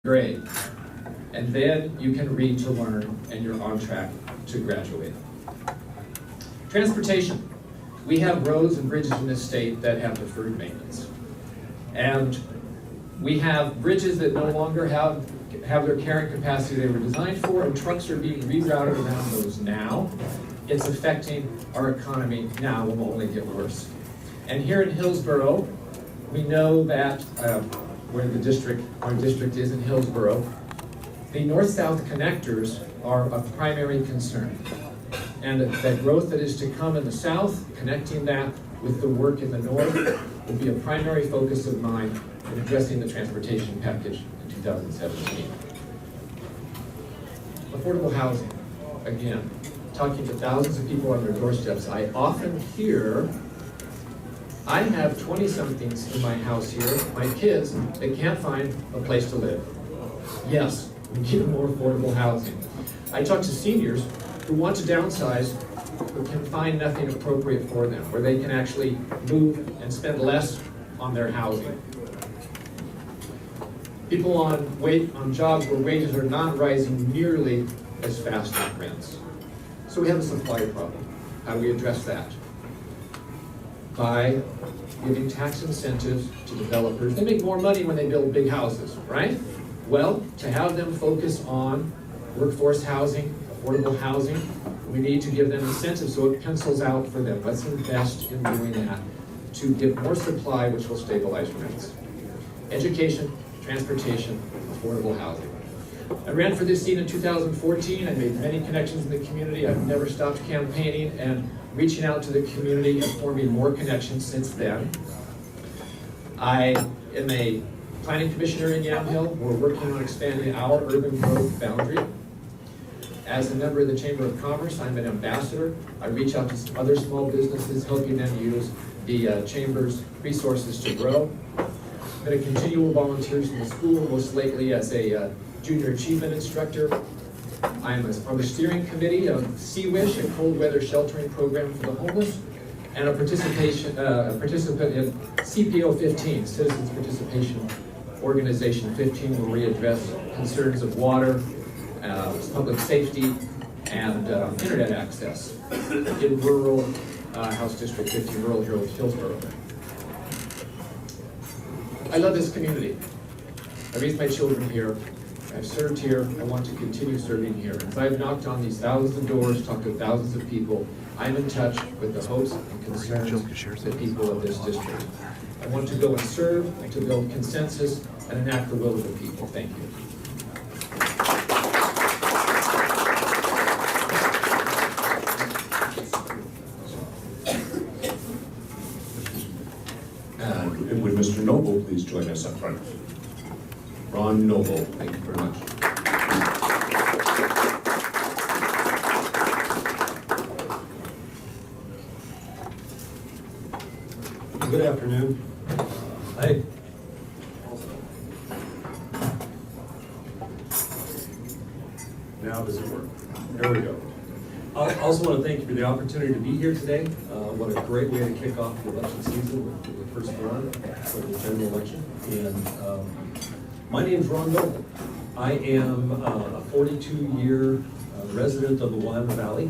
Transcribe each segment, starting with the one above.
grade. And then you can read to learn and you're on track to graduate. Transportation. We have roads and bridges in this state that have deferred maintenance. And we have bridges that no longer have their carrying capacity they were designed for, and trucks are being rerouted around those now. It's affecting our economy now and will only get worse. And here in Hillsborough, we know that where our district is in Hillsborough, the north-south connectors are a primary concern. And that growth that is to come in the south, connecting that with the work in the north, will be a primary focus of mine in addressing the transportation package in 2017. Affordable housing. Again, talking to thousands of people on their doorsteps, I often hear, I have 20-somethings in my house here, my kids, that can't find a place to live. Yes, we need more affordable housing. I talk to seniors who want to downsize but can find nothing appropriate for them, where they can actually move and spend less on their housing. People on jobs where wages are not rising nearly as fast as rents. So we have a supply problem. How do we address that? By giving tax incentives to developers. They make more money when they build big houses, right? Well, to have them focus on workforce housing, affordable housing, we need to give them incentives so it pencils out for them. Let's invest in doing that to give more supply, which will stabilize rents. Education, transportation, affordable housing. I ran for this seat in 2014. I made many connections in the community. I've never stopped campaigning and reaching out to the community and forming more connections since then. I am a planning commissioner in Yamhill. We're working on expanding our urban growth boundary. As a member of the Chamber of Commerce, I'm an ambassador. I reach out to other small businesses, helping them use the Chamber's resources to grow. I've been a continual volunteer in the school, most lately as a junior achievement instructor. I'm on the steering committee of CWISH, a cold weather sheltering program for the homeless, and a participant in CPO 15, Citizens Participation Organization 15, where we address concerns of water, public safety, and internet access in rural House District 15, rural Hillsborough. I love this community. I raised my children here. I've served here. I want to continue serving here. As I've knocked on these thousands of doors, talked to thousands of people, I'm in touch with the hopes and concerns of the people of this district. I want to go and serve, and to build consensus, and enact the will of the people. Thank you. And would Mr. Noble please join us up front? Ron Noble, thank you very much. Good afternoon. Hi. Now does it work? There we go. I also want to thank you for the opportunity to be here today. What a great way to kick off the election season with the first run for the general election. And my name is Ron Noble. I am a 42-year resident of the Willamette Valley,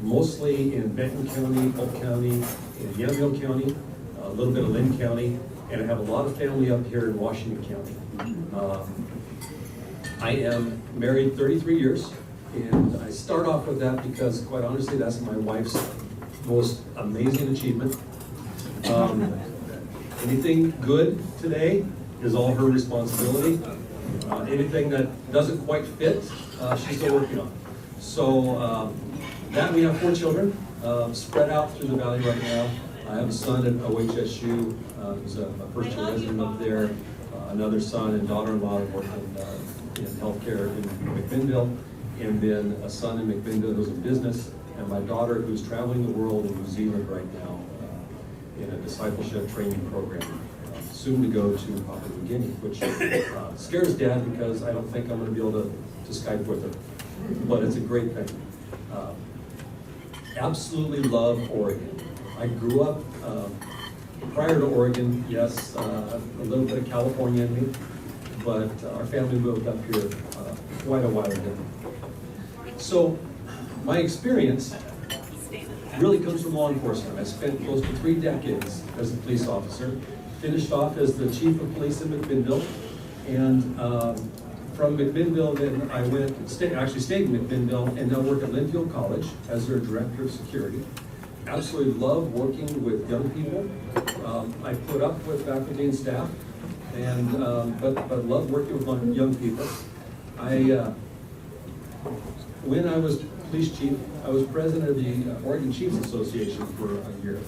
mostly in Benton County, Polk County, in Yamhill County, a little bit of Lynn County, and I have a lot of family up here in Washington County. I am married 33 years, and I start off with that because, quite honestly, that's my wife's most amazing achievement. Anything good today is all her responsibility. Anything that doesn't quite fit, she's still working on. So that we have 4 children spread out through the valley right now. I have a son at OHSU, who's a first-year resident up there, another son and daughter-in-law working in healthcare in McMinnville, and then a son in McMinnville who's in business, and my daughter who's traveling the world in New Zealand right now in a discipleship training program, soon to go to Papua New Guinea, which scares Dad because I don't think I'm going to be able to Skype with her, but it's a great thing. Absolutely love Oregon. I grew up prior to Oregon, yes, a little bit of California in me, but our family moved up here quite a while ago. So my experience really comes from law enforcement. I spent close to 3 decades as a police officer, finished off as the chief of police in McMinnville, and from McMinnville then I actually stayed in McMinnville and now work at Linfield College as their director of security. Absolutely love working with young people. I put up with faculty and staff, and but love working with young people. When I was police chief, I was president of the Oregon Chiefs Association for a year.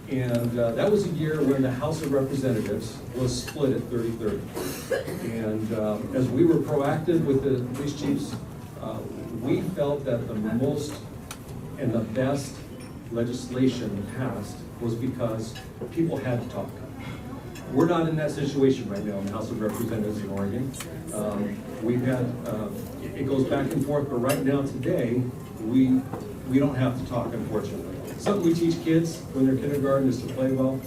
And that was a year when the House of Representatives was split at 30-30. And as we were proactive with the police chiefs, we felt that the most and the best legislation passed was because people had to talk. We're not in that situation right now in the House of Representatives in Oregon. We've had, it goes back and forth, but right now today, we don't have to talk, unfortunately. Something we teach kids when they're kindergarten is to play well.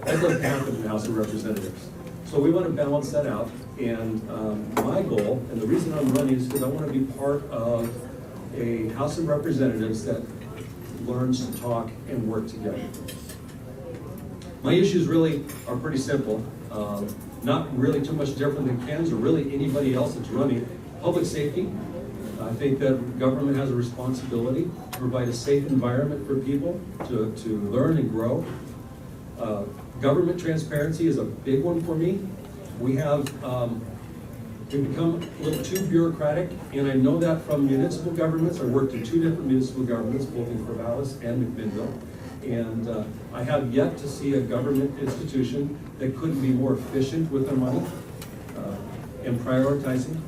That doesn't happen in the House of Representatives. So we want to balance that out. And my goal, and the reason I'm running is because I want to be part of a House of Representatives that learns to talk and work together. My issues really are pretty simple. Not really too much different than Ken's or really anybody else that's running. Public safety. I think that government has a responsibility to provide a safe environment for people to learn and grow. Government transparency is a big one for me. We've become a little too bureaucratic, and I know that from municipal governments. I worked in 2 different municipal governments, both in Corvallis and McMinnville. And I have yet to see a government institution that couldn't be more efficient with their money and prioritizing.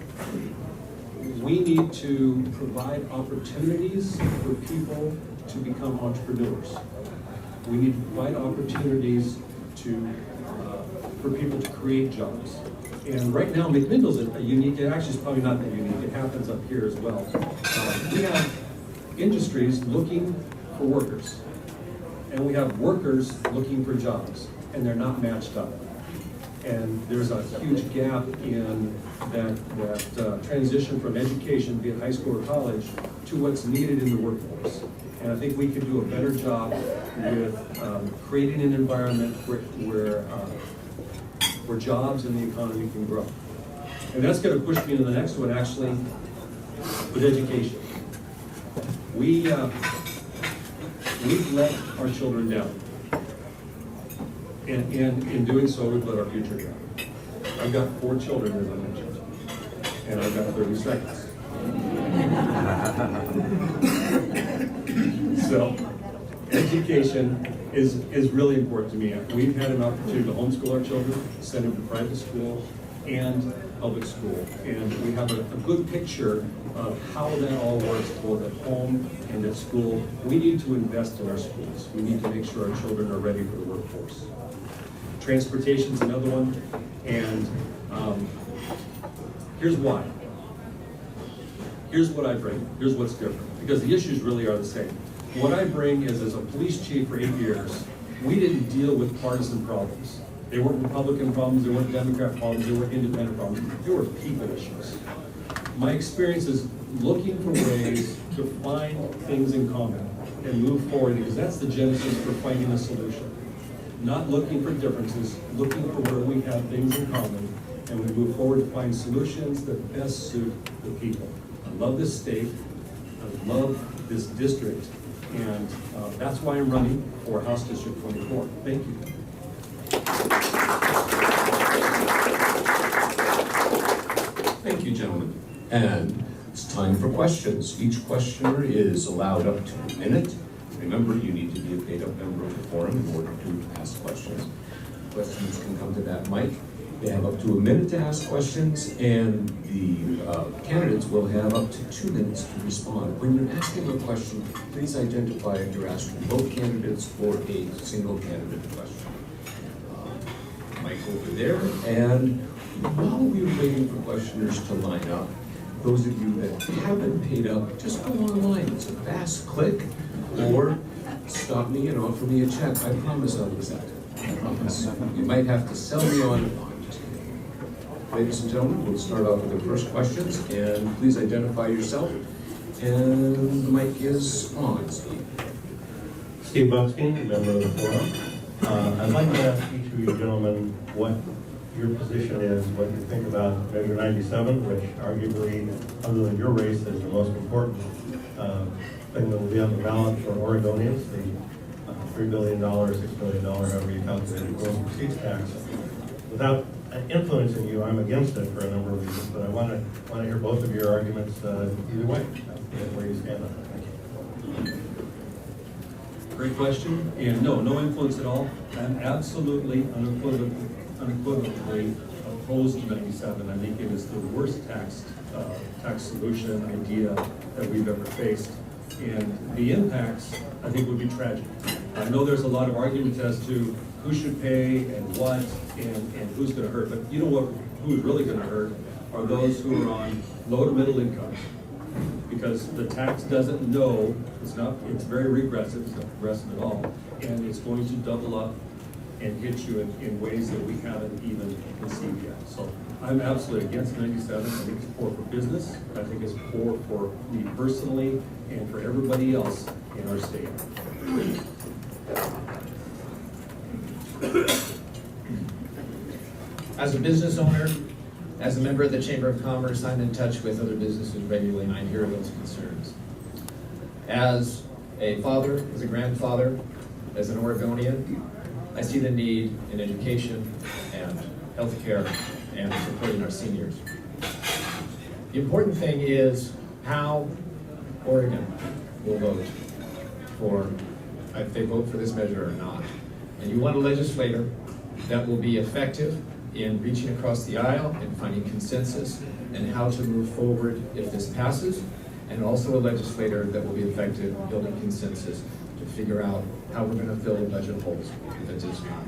We need to provide opportunities for people to become entrepreneurs. We need to provide opportunities for people to create jobs. And right now, McMinnville's a unique, it actually is probably not that unique, it happens up here as well. We have industries looking for workers. And we have workers looking for jobs, and they're not matched up. And there's a huge gap in that transition from education, be it high school or college, to what's needed in the workforce. And I think we could do a better job with creating an environment where jobs and the economy can grow. And that's going to push me to the next one, actually, with education. We've let our children down. And in doing so, we've let our future down. I've got 4 children, as I mentioned, and I've got 30 seconds. So, education is really important to me. We've had an opportunity to homeschool our children, send them to private school and public school. And we have a good picture of how that all works, both at home and at school. We need to invest in our schools. We need to make sure our children are ready for the workforce. Transportation's another one, and here's why. Here's what I bring. Here's what's different, because the issues really are the same. What I bring is, as a police chief for 8 years, we didn't deal with partisan problems. They weren't Republican problems, they weren't Democrat problems, they weren't independent problems. They were people issues. My experience is looking for ways to find things in common and move forward, because that's the genesis for finding a solution. Not looking for differences, looking for where we have things in common, and we move forward to find solutions that best suit the people. I love this state, I love this district, and that's why I'm running for House District 24. Thank you. Thank you, gentlemen. And it's time for questions. Each questioner is allowed up to a minute. Remember, you need to be a paid-up member of the forum in order to ask questions. Questions can come to that mic. They have up to a minute to ask questions, and the candidates will have up to 2 minutes to respond. When you're asking a question, please identify if you're asking both candidates or a single candidate question. Mic over there, and while we're waiting for questioners to line up, those of you that haven't paid up, just go online. It's a fast click, or stop me and offer me a check. I promise I'll accept it. I promise. You might have to sell me on. Ladies and gentlemen, we'll start off with the first questions, and please identify yourself. And the mic is on, Steve. Steve Buckskin, member of the forum. I'd like to ask each of you gentlemen what your position is, what you think about Measure 97, which arguably, other than your race, is the most important thing that will be on the ballot for Oregonians, the $3 billion, $6 billion, however you calculate it, gross receipts tax. Without influencing you, I'm against it for a number of reasons, but I want to hear both of your arguments either way, where you stand on it. Thank you. Great question, and no influence at all. I'm absolutely unequivocally opposed to 97. I think it is the worst tax solution idea that we've ever faced. And the impacts, I think, would be tragic. I know there's a lot of arguments as to who should pay and what and who's going to hurt, but you know what? Who's really going to hurt are those who are on low to middle incomes, because the tax doesn't know, it's very regressive, it's not progressive at all, and it's going to double up and hit you in ways that we haven't even conceived yet. So I'm absolutely against 97. I think it's poor for business. I think it's poor for me personally and for everybody else in our state. As a business owner, as a member of the Chamber of Commerce, I'm in touch with other businesses regularly, and I hear those concerns. As a father, as a grandfather, as an Oregonian, I see the need in education and healthcare and supporting our seniors. The important thing is how Oregon will vote for, if they vote for this measure or not. And you want a legislator that will be effective in reaching across the aisle and finding consensus and how to move forward if this passes, and also a legislator that will be effective in building consensus to figure out how we're going to fill the budget holes if it does not.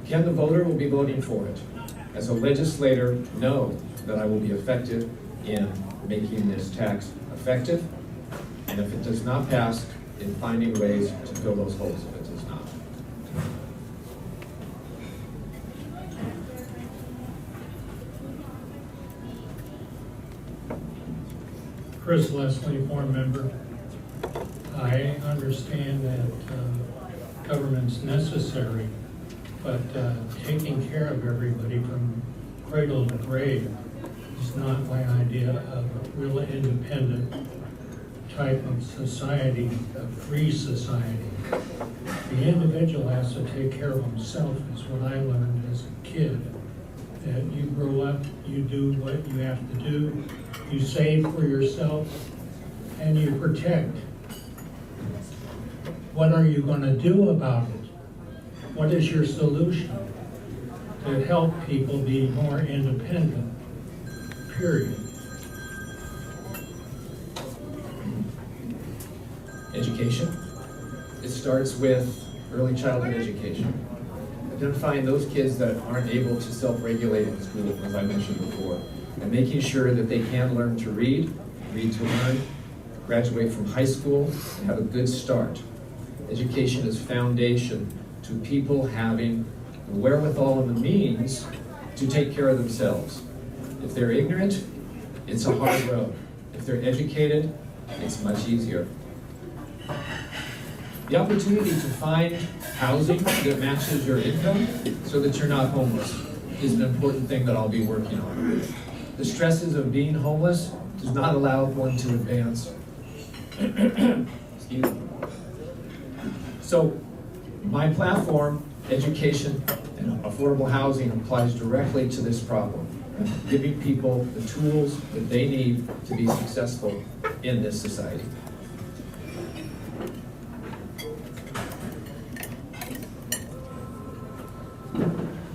Ken, the voter, will be voting for it. As a legislator, know that I will be effective in making this tax effective, and if it does not pass, in finding ways to fill those holes if it does not. Chris Leslie, board member. I understand that government's necessary, but taking care of everybody from cradle to grave is not my idea of a real independent type of society, a free society. The individual has to take care of himself, is what I learned as a kid. That you grow up, you do what you have to do, you save for yourself, and you protect. What are you going to do about it? What is your solution to help people be more independent, period? Education. It starts with early childhood education. Identifying those kids that aren't able to self-regulate in school, as I mentioned before, and making sure that they can learn to read to learn, graduate from high school, and have a good start. Education is foundation to people having the wherewithal and the means to take care of themselves. If they're ignorant, it's a hard road. If they're educated, it's much easier. The opportunity to find housing that matches your income so that you're not homeless is an important thing that I'll be working on. The stresses of being homeless does not allow one to advance. Excuse me. So my platform, education and affordable housing, applies directly to this problem, giving people the tools that they need to be successful in this society.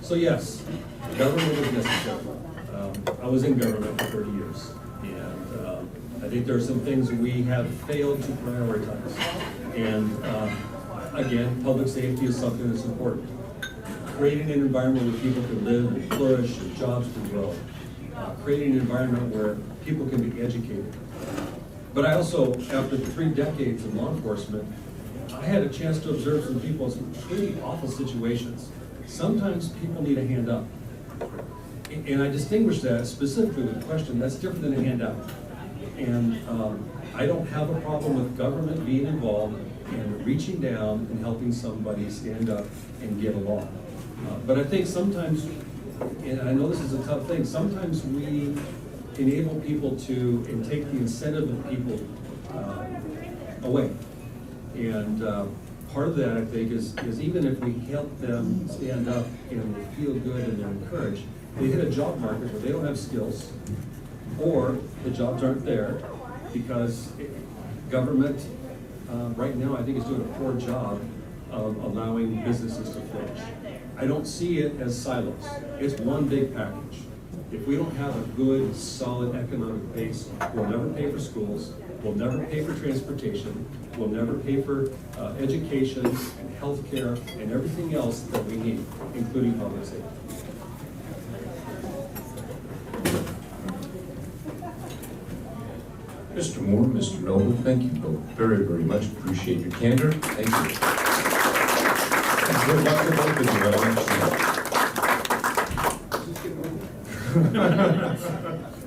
So yes, government is necessary. I was in government for 30 years, and I think there are some things we have failed to prioritize. And again, public safety is something that's important. Creating an environment where people can live and flourish and jobs can grow. Creating an environment where people can be educated. But I also, after 3 decades in law enforcement, I had a chance to observe some people in some pretty awful situations. Sometimes people need a hand up. And I distinguish that specifically with the question, that's different than a handout. And I don't have a problem with government being involved and reaching down and helping somebody stand up and get along. But I think sometimes, and I know this is a tough thing, sometimes we enable people to, and take the incentive of people away. And part of that, I think, is even if we help them stand up and they feel good and they're encouraged, they hit a job market where they don't have skills, or the jobs aren't there because government, right now, I think is doing a poor job of allowing businesses to flourish. I don't see it as silos. It's one big package. If we don't have a good, solid economic base, we'll never pay for schools, we'll never pay for transportation, we'll never pay for education and healthcare and everything else that we need, including public safety. Mr. Moore, Mr. Noble, thank you both very, very much. Appreciate your candor. Thank you. And good luck to both of you. I'll let you know.